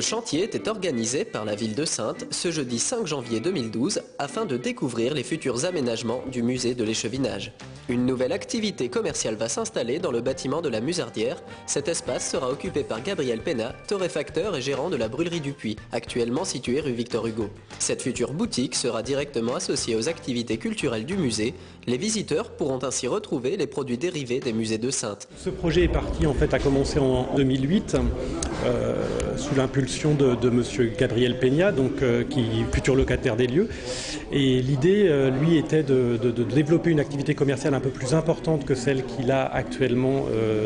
chantier était organisé par la ville de Saintes ce jeudi 5 janvier 2012 afin de découvrir les futurs aménagements du musée de l'échevinage. Une nouvelle activité commerciale va s'installer dans le bâtiment de la Musardière. Cet espace sera occupé par Gabriel Pena, torréfacteur et gérant de la brûlerie du Puy, actuellement située rue Victor Hugo. Cette future boutique sera directement associée aux activités culturelles du musée. Les visiteurs pourront ainsi retrouver les produits dérivés des musées de Saintes. Ce projet est parti a commencé en 2008 sous l'impulsion de monsieur Gabriel Pena, qui est futur locataire des lieux. Et l'idée, lui, était de développer une activité commerciale un peu plus importante que celle qu'il a actuellement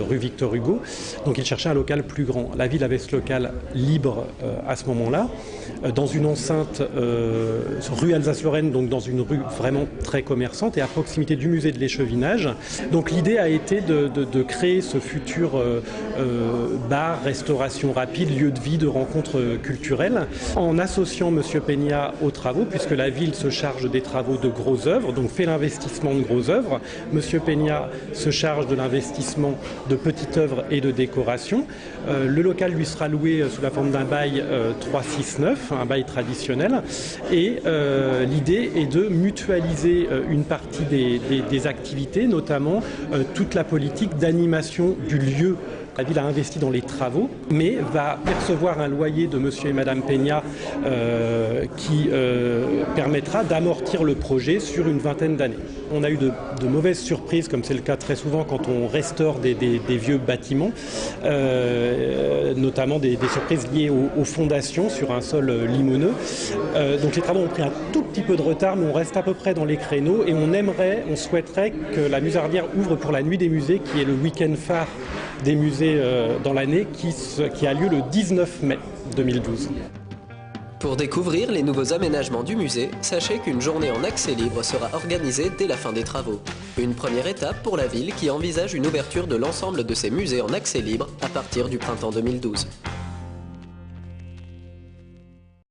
rue Victor Hugo. Donc il cherchait un local plus grand. La ville avait ce local libre à ce moment-là, dans une enceinte rue Alsace-Lorraine, donc dans une rue vraiment très commerçante et à proximité du musée de l'échevinage. Donc l'idée a été de créer ce futur bar, restauration rapide, lieu de vie, de rencontres culturelles, en associant M. Pena aux travaux, puisque la ville se charge des travaux de grosses œuvres, donc fait l'investissement de grosses œuvres. M. Pena se charge de l'investissement de petites œuvres et de décoration. Le local lui sera loué sous la forme d'un bail 369, un bail traditionnel. Et l'idée est de mutualiser une partie des activités, notamment toute la politique d'animation du lieu. La ville a investi dans les travaux, mais va percevoir un loyer de monsieur et madame Pena qui permettra d'amortir le projet sur une vingtaine d'années. On a eu de mauvaises surprises, comme c'est le cas très souvent quand on restaure des vieux bâtiments, notamment des surprises liées aux fondations sur un sol limoneux. Donc les travaux ont pris un tout petit peu de retard, mais on reste à peu près dans les créneaux et on souhaiterait que la Musardière ouvre pour la Nuit des musées, qui est le week-end phare des musées dans l'année, qui a lieu le 19 mai 2012. Pour découvrir les nouveaux aménagements du musée, sachez qu'une journée en accès libre sera organisée dès la fin des travaux. Une première étape pour la ville qui envisage une ouverture de l'ensemble de ses musées en accès libre à partir du printemps 2012.